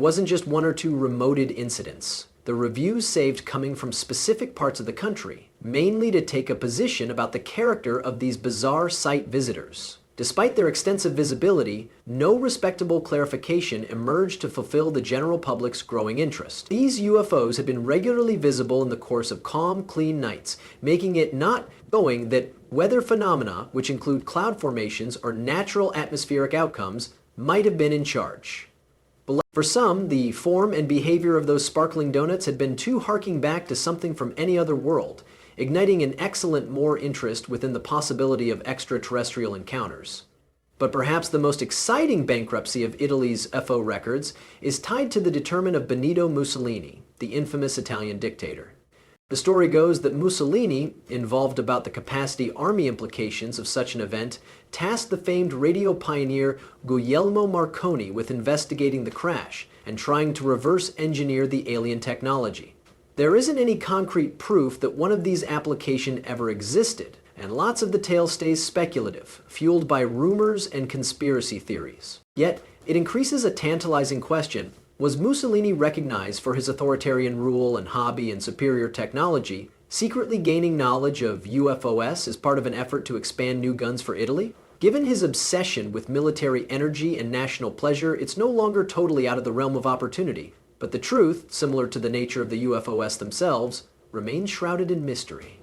wasn't just one or two remoted incidents. The reviews saved coming from specific parts of the country, mainly to take a position about the character of these bizarre sight visitors. Despite their extensive visibility, no respectable clarification emerged to fulfill the general public's growing interest. These UFOs had been regularly visible in the course of calm, clean nights, making it not going that weather phenomena, which include cloud formations or natural atmospheric outcomes, might have been in charge. For some, the form and behavior of those sparkling donuts had been too harking back to something from any other world, igniting an excellent more interest within the possibility of extraterrestrial encounters. But perhaps the most exciting bankruptcy of Italy's UFO records is tied to the determent of Benito Mussolini, the infamous Italian dictator. The story goes that Mussolini, involved about the capacity army implications of such an event, tasked the famed radio pioneer Guglielmo Marconi with investigating the crash and trying to reverse engineer the alien technology. There isn't any concrete proof that one of these applications ever existed, and lots of the tale stays speculative, fueled by rumors and conspiracy theories. Yet, it increases a tantalizing question. Was Mussolini recognized for his authoritarian rule and hobby and superior technology, secretly gaining knowledge of UFOs as part of an effort to expand new guns for Italy? Given his obsession with military energy and national pleasure, it's no longer totally out of the realm of opportunity. But the truth, similar to the nature of the UFOs themselves, remains shrouded in mystery.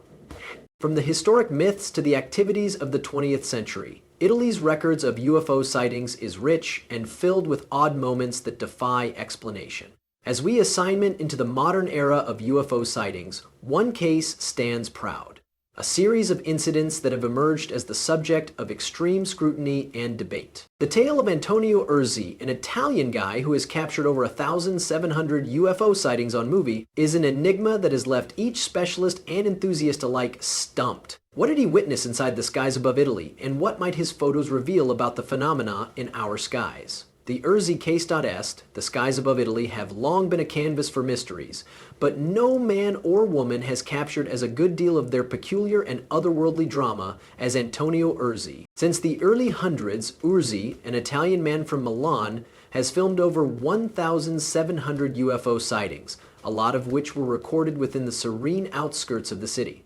From the historic myths to the activities of the 20th century, Italy's records of UFO sightings is rich and filled with odd moments that defy explanation. As we assignment into the modern era of UFO sightings, one case stands proud. A series of incidents that have emerged as the subject of extreme scrutiny and debate. The tale of Antonio Urzi, an Italian guy who has captured over 1,700 UFO sightings on movie, is an enigma that has left each specialist and enthusiast alike stumped. What did he witness inside the skies above Italy, and what might his photos reveal about the phenomena in our skies? The Urzi case.est, the skies above Italy, have long been a canvas for mysteries, but no man or woman has captured as a good deal of their peculiar and otherworldly drama as Antonio Urzi. Since the early hundreds, Urzi, an Italian man from Milan, has filmed over 1,700 UFO sightings, a lot of which were recorded within the serene outskirts of the city.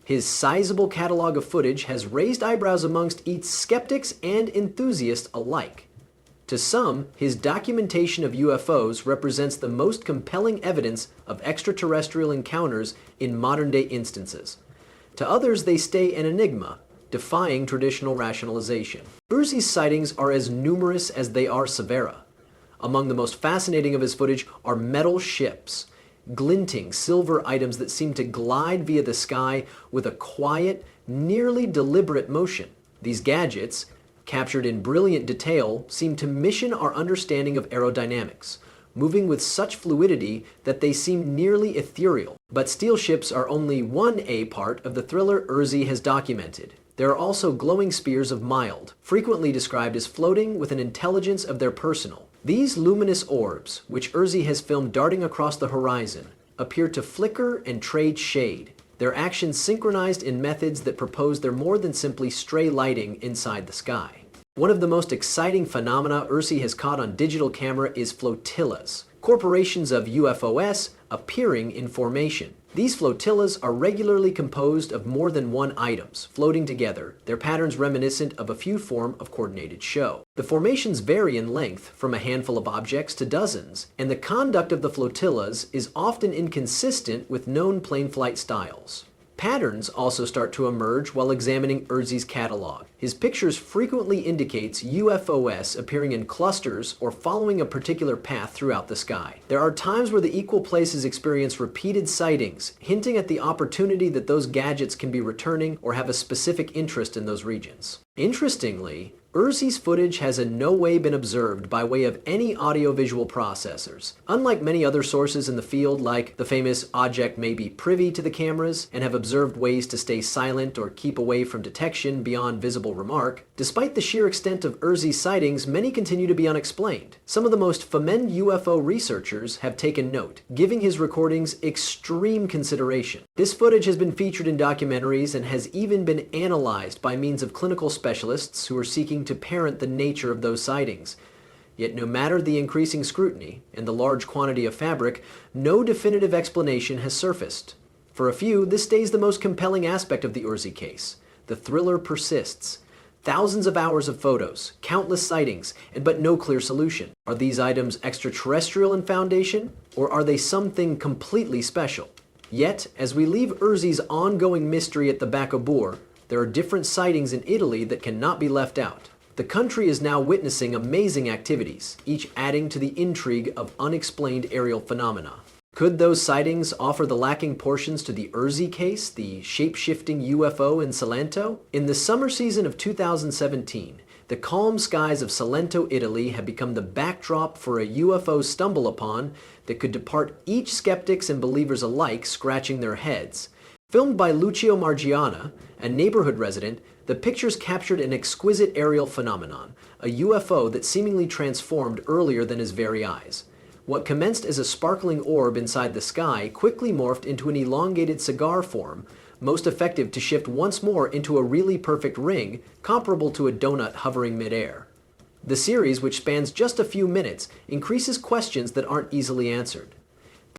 His sizable catalog of footage has raised eyebrows amongst its skeptics and enthusiasts alike. To some, his documentation of UFOs represents the most compelling evidence of extraterrestrial encounters in modern-day instances. To others, they stay an enigma, defying traditional rationalization. Urzi's sightings are as numerous as they are severe. Among the most fascinating of his footage are metal ships, glinting silver items that seem to glide via the sky with a quiet, nearly deliberate motion. These gadgets, captured in brilliant detail, seem to mission our understanding of aerodynamics, moving with such fluidity that they seem nearly ethereal. But steel ships are only one part of the thriller Urzi has documented. There are also glowing spears of mild, frequently described as floating with an intelligence of their personal. These luminous orbs, which Urzi has filmed darting across the horizon, appear to flicker and trade shade, their actions synchronized in methods that propose they're more than simply stray lighting inside the sky. One of the most exciting phenomena Urzi has caught on digital camera is flotillas, corporations of UFOs appearing in formation. These flotillas are regularly composed of more than one items, floating together, their patterns reminiscent of a few form of coordinated show. The formations vary in length, from a handful of objects to dozens, and the conduct of the flotillas is often inconsistent with known plane flight styles. Patterns also start to emerge while examining Urzi's catalog. His pictures frequently indicates UFOs appearing in clusters or following a particular path throughout the sky. There are times where the equal places experience repeated sightings, hinting at the opportunity that those gadgets can be returning or have a specific interest in those regions. Interestingly, Urzi's footage has in no way been observed by way of any audiovisual processors. Unlike many other sources in the field, like the famous object may be privy to the cameras and have observed ways to stay silent or keep away from detection beyond visible remark, despite the sheer extent of Urzi's sightings, many continue to be unexplained. Some of the most famed UFO researchers have taken note, giving his recordings extreme consideration. This footage has been featured in documentaries and has even been analyzed by means of clinical specialists who are seeking to parent the nature of those sightings. Yet no matter the increasing scrutiny and the large quantity of fabric, no definitive explanation has surfaced. For a few, this stays the most compelling aspect of the Urzi case. The thriller persists. Thousands of hours of photos, countless sightings, but no clear solution. Are these items extraterrestrial in foundation, or are they something completely special? Yet, as we leave Urzi's ongoing mystery at the back of Boer, there are different sightings in Italy that cannot be left out. The country is now witnessing amazing activities, each adding to the intrigue of unexplained aerial phenomena. Could those sightings offer the lacking portions to the Urzi case, the shape-shifting UFO in Salento? In the summer season of 2017, the calm skies of Salento, Italy have become the backdrop for a UFO stumble upon that could depart each skeptics and believers alike scratching their heads. Filmed by Lucio Margiana, a neighborhood resident, the pictures captured an exquisite aerial phenomenon, a UFO that seemingly transformed earlier than his very eyes. What commenced as a sparkling orb inside the sky quickly morphed into an elongated cigar form, most effective to shift once more into a really perfect ring, comparable to a donut hovering midair. The series, which spans just a few minutes, increases questions that aren't easily answered.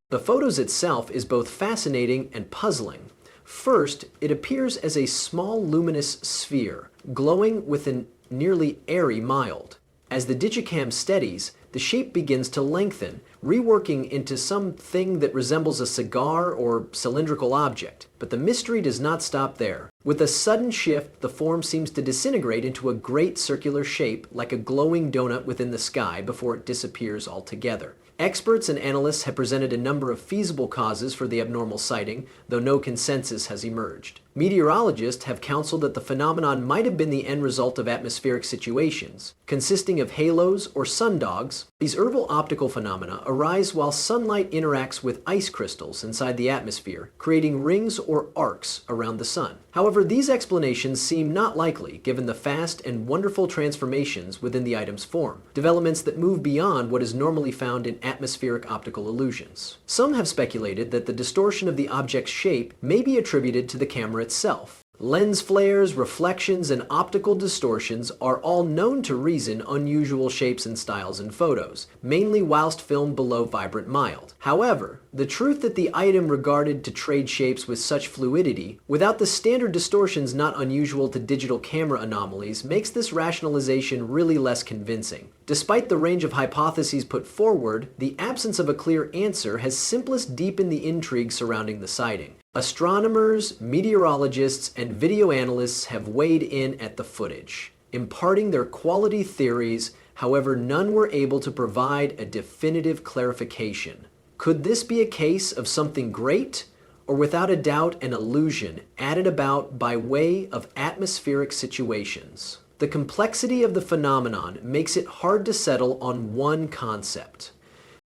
The photos itself is both fascinating and puzzling. First, it appears as a small luminous sphere, glowing with a nearly airy mild. As the digicam steadies, the shape begins to lengthen, reworking into something that resembles a cigar or cylindrical object. But the mystery does not stop there. With a sudden shift, the form seems to disintegrate into a great circular shape like a glowing donut within the sky before it disappears altogether. Experts and analysts have presented a number of feasible causes for the abnormal sighting, though no consensus has emerged. Meteorologists have counseled that the phenomenon might have been the end result of atmospheric situations, consisting of halos or sundogs. These herbal optical phenomena arise while sunlight interacts with ice crystals inside the atmosphere, creating rings or arcs around the sun. However, these explanations seem not likely given the fast and wonderful transformations within the item's form, developments that move beyond what is normally found in atmospheric optical illusions. Some have speculated that the distortion of the object's shape may be attributed to the camera itself. Lens flares, reflections, and optical distortions are all known to reason unusual shapes and styles in photos, mainly whilst filmed below vibrant mild. However, the truth that the item regarded to trade shapes with such fluidity, without the standard distortions not unusual to digital camera anomalies, makes this rationalization really less convincing. Despite the range of hypotheses put forward, the absence of a clear answer has simplest deepened the intrigue surrounding the sighting. Astronomers, meteorologists, and video analysts have weighed in at the footage, imparting their quality theories. However, none were able to provide a definitive clarification. Could this be a case of something great, or without a doubt an illusion added about by way of atmospheric situations? The complexity of the phenomenon makes it hard to settle on one concept.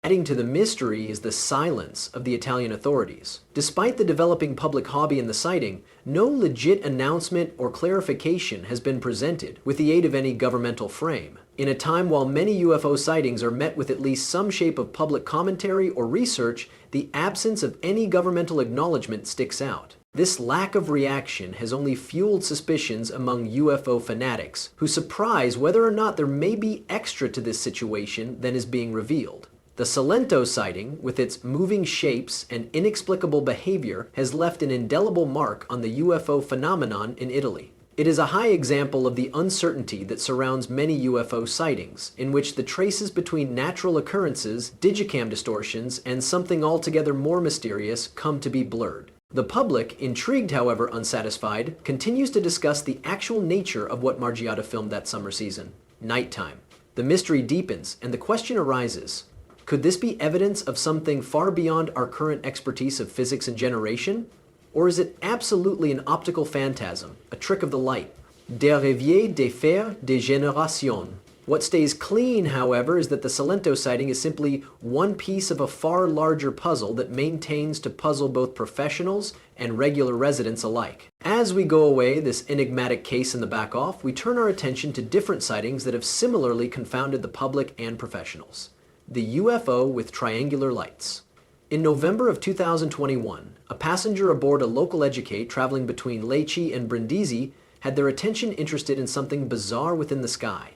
Adding to the mystery is the silence of the Italian authorities. Despite the developing public hobby in the sighting, no legit announcement or clarification has been presented with the aid of any governmental frame. In a time while many UFO sightings are met with at least some shape of public commentary or research, the absence of any governmental acknowledgement sticks out. This lack of reaction has only fueled suspicions among UFO fanatics, who surprise whether or not there may be extra to this situation than is being revealed. The Salento sighting, with its moving shapes and inexplicable behavior, has left an indelible mark on the UFO phenomenon in Italy. It is a high example of the uncertainty that surrounds many UFO sightings, in which the traces between natural occurrences, digicam distortions, and something altogether more mysterious come to be blurred. The public, intrigued however unsatisfied, continues to discuss the actual nature of what Margiana filmed that summer season: nighttime. The mystery deepens, and the question arises: could this be evidence of something far beyond our current expertise of physics and generation? Or is it absolutely an optical phantasm, a trick of the light? Des rêves des fers des générations. What stays clean, however, is that the Salento sighting is simply one piece of a far larger puzzle that maintains to puzzle both professionals and regular residents alike. As we go away this enigmatic case in the back off, we turn our attention to different sightings that have similarly confounded the public and professionals. The UFO with triangular lights. In November of 2021, a passenger aboard a local educate traveling between Lecce and Brindisi had their attention interested in something bizarre within the sky.